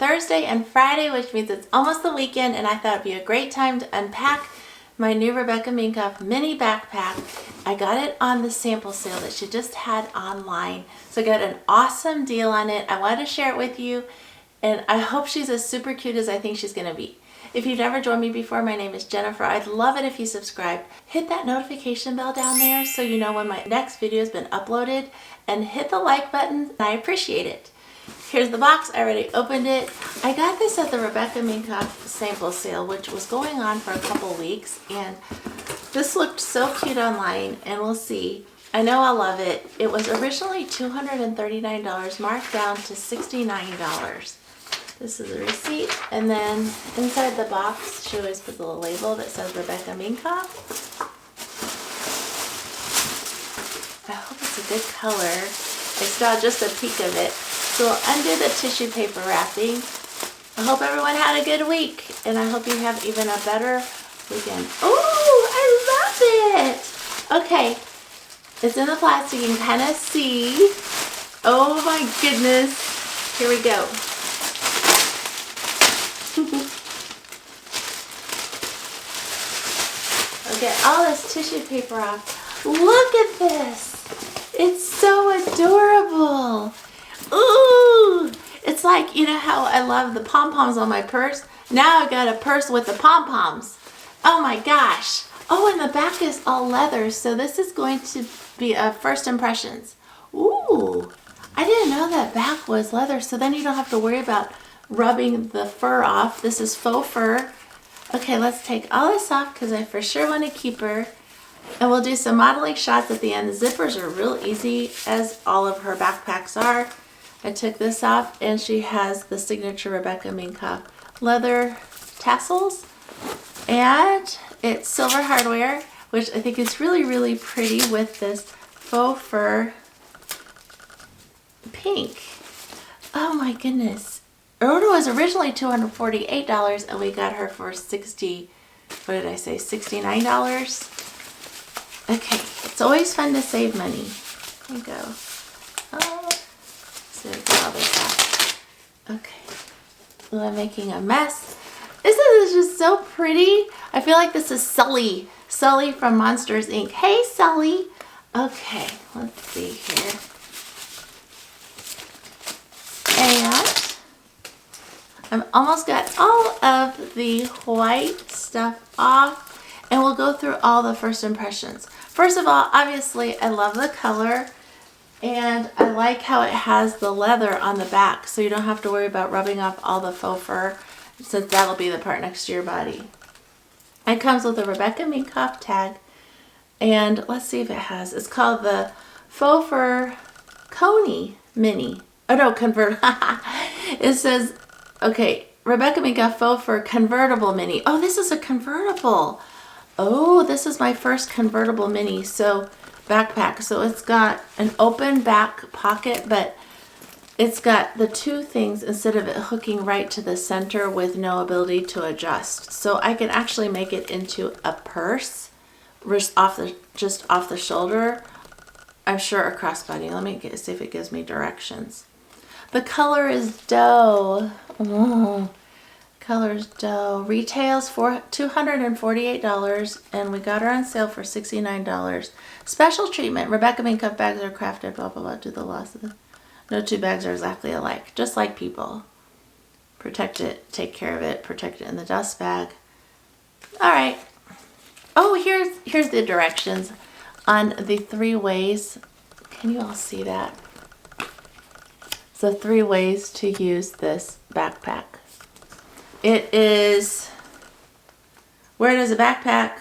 Thursday and Friday, which means it's almost the weekend, and I thought it'd be a great time to unpack my new Rebecca Minkoff mini backpack. I got it on the sample sale that she just had online, so I got an awesome deal on it. I wanted to share it with you, and I hope she's as super cute as I think she's going to be. If you've never joined me before, my name is Jennifer. I'd love it if you subscribe. Hit that notification bell down there so you know when my next video has been uploaded, and hit the like button. I appreciate it. Here's the box. I already opened it. I got this at the Rebecca Minkoff sample sale, which was going on for a couple weeks, and this looked so cute online, and we'll see. I know I'll love it. It was originally $239, marked down to $69. This is a receipt, and then inside the box, she always puts a little label that says Rebecca Minkoff. I hope it's a good color. I saw just a peek of it. So we'll undo the tissue paper wrapping. I hope everyone had a good week, and I hope you have even a better weekend. Oh, I love it! Okay, it's in the plastic. You can kind of see. Oh my goodness. Here we go. I'll get all this tissue paper off. Look at this. It's so adorable. Ooh, it's like, you know how I love the pom-poms on my purse? Now I got a purse with the pom-poms. Oh my gosh. Oh, and the back is all leather, so this is going to be a first impressions. Ooh, I didn't know that back was leather, so then you don't have to worry about rubbing the fur off. This is faux fur. Okay, let's take all this off because I for sure want to keep her. And we'll do some modeling shots at the end. The zippers are real easy, as all of her backpacks are. I took this off, and she has the signature Rebecca Minkoff leather tassels. And it's silver hardware, which I think is really, really pretty with this faux fur pink. Oh my goodness. It was originally $248, and we got her for $69. Okay, it's always fun to save money. There you go. Oh, so get all this off. Okay, well, I'm making a mess. This is just so pretty. I feel like this is Sully. Sully from Monsters, Inc. Hey, Sully. Okay, let's see here. And I've almost got all of the white stuff off, and we'll go through all the first impressions. First of all, obviously, I love the color, and I like how it has the leather on the back, so you don't have to worry about rubbing off all the faux fur, since that'll be the part next to your body. It comes with a Rebecca Minkoff tag, and let's see if it has. It's called the Faux Fur Coney Mini. Oh no, convert. It says, okay, Rebecca Minkoff Faux Fur Convertible Mini. Oh, this is a convertible. Oh, this is my first convertible mini, so backpack. So it's got an open back pocket, but it's got the two things instead of it hooking right to the center with no ability to adjust. So I can actually make it into a purse just off the shoulder. I'm sure a crossbody. Let me see if it gives me directions. The color is dough. Oh. Colors dough. Retails for $248, and we got her on sale for $69. Special treatment. Rebecca Minkoff bags are crafted, blah, blah, blah, to the loss of the... No two bags are exactly alike, just like people. Protect it, take care of it, protect it in the dust bag. All right. Oh, here's the directions on the 3 ways. Can you all see that? So 3 ways to use this backpack. It is, where does a backpack?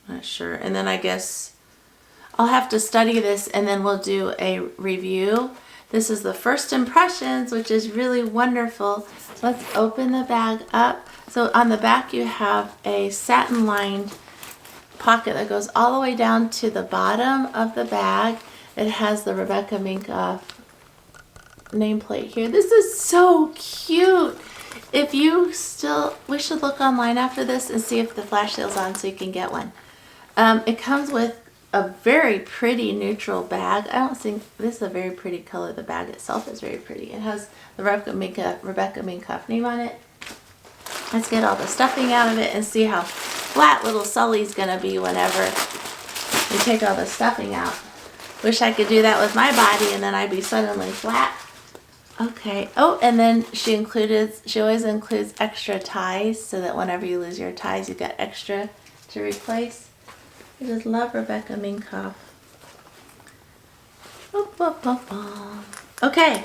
Not sure. And then I guess I'll have to study this, and then we'll do a review. This is the first impressions, which is really wonderful. Let's open the bag up. So on the back you have a satin lined pocket that goes all the way down to the bottom of the bag. It has the Rebecca Minkoff nameplate here. This is so cute. If you still, we should look online after this and see if the flash sale's on so you can get one. It comes with a very pretty neutral bag. I don't think this is a very pretty color. The bag itself is very pretty. It has the Rebecca Minkoff name on it. Let's get all the stuffing out of it and see how flat little Sully's gonna be whenever we take all the stuffing out. Wish I could do that with my body and then I'd be suddenly flat. Okay. Oh, and then she always includes extra ties so that whenever you lose your ties, you got extra to replace. I just love Rebecca Minkoff. Okay.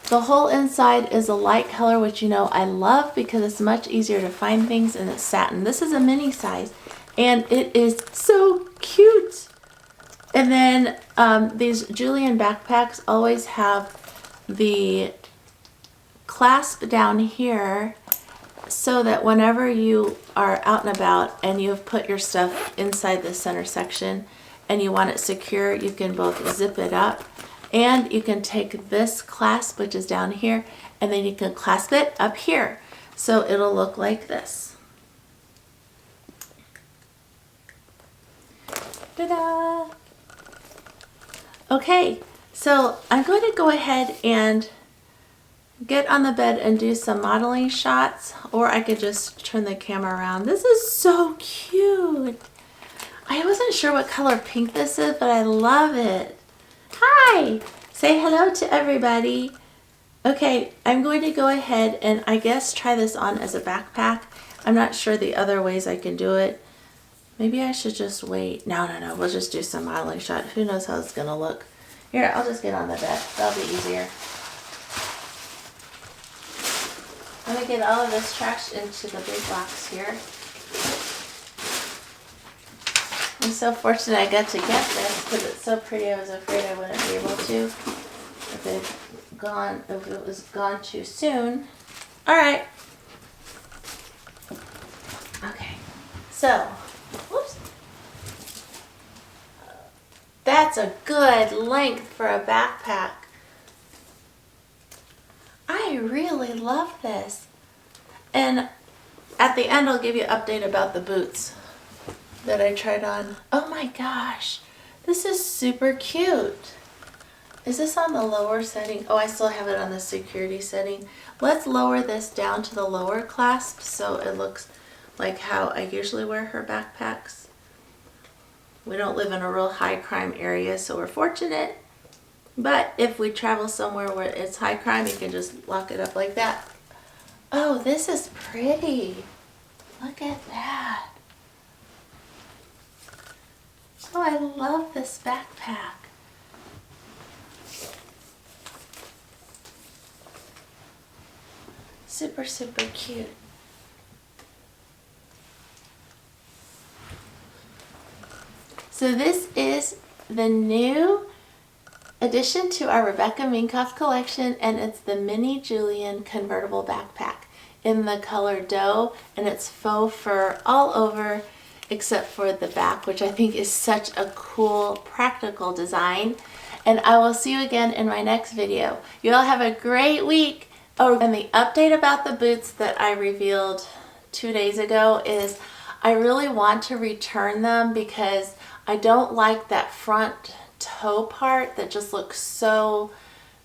The whole inside is a light color, which you know I love because it's much easier to find things, and it's satin. This is a mini size, and it is so cute. And then these Julian backpacks always have the clasp down here so that whenever you are out and about and you've put your stuff inside the center section and you want it secure, you can both zip it up and you can take this clasp, which is down here, and then you can clasp it up here. So it'll look like this. Ta-da! Okay, so I'm going to go ahead and get on the bed and do some modeling shots, or I could just turn the camera around. This is so cute. I wasn't sure what color pink this is, but I love it. Hi! Say hello to everybody. Okay, I'm going to go ahead and I guess try this on as a backpack. I'm not sure the other ways I can do it. Maybe I should just wait. No, we'll just do some modeling shot. Who knows how it's gonna look. Here, I'll just get on the bed. That'll be easier. I'm gonna get all of this trash into the big box here. I'm so fortunate I got to get this because it's so pretty. I was afraid I wouldn't be able to if it was gone too soon. All right. Okay. So, whoops. That's a good length for a backpack. I really love this. And at the end, I'll give you an update about the boots that I tried on. Oh my gosh, this is super cute. Is this on the lower setting? Oh, I still have it on the security setting. Let's lower this down to the lower clasp so it looks like how I usually wear her backpacks. We don't live in a real high crime area, so we're fortunate. But if we travel somewhere where it's high crime, you can just lock it up like that. Oh, this is pretty. Look at that. Oh, I love this backpack. Super, super cute. So this is the new addition to our Rebecca Minkoff collection, and it's the Mini Julian convertible backpack in the color dough, and it's faux fur all over except for the back, which I think is such a cool, practical design. And I will see you again in my next video. You all have a great week. Oh, and the update about the boots that I revealed 2 days ago is I really want to return them because I don't like that front toe part that just looks so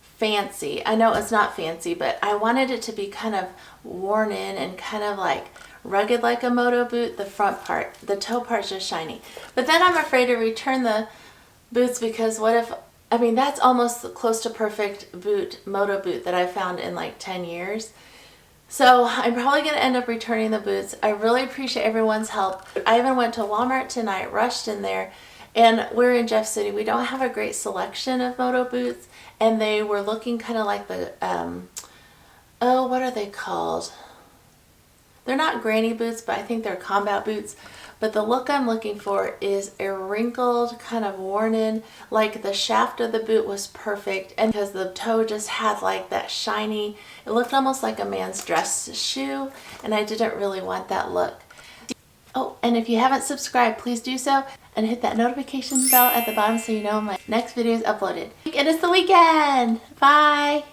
fancy. I know it's not fancy, but I wanted it to be kind of worn in and kind of like rugged like a moto boot. The front part, the toe part's just shiny. But then I'm afraid to return the boots because what if, I mean, that's almost close to perfect boot, moto boot that I've found in like 10 years. So I'm probably going to end up returning the boots. I really appreciate everyone's help. I even went to Walmart tonight, rushed in there, and we're in Jeff City. We don't have a great selection of moto boots, and they were looking kind of like the, oh, what are they called? They're not granny boots, but I think they're combat boots. But the look I'm looking for is a wrinkled, kind of worn in, like the shaft of the boot was perfect, and because the toe just had like that shiny, it looked almost like a man's dress shoe, and I didn't really want that look. Oh, and if you haven't subscribed, please do so, and hit that notification bell at the bottom so you know when my next video is uploaded. And it's the weekend! Bye!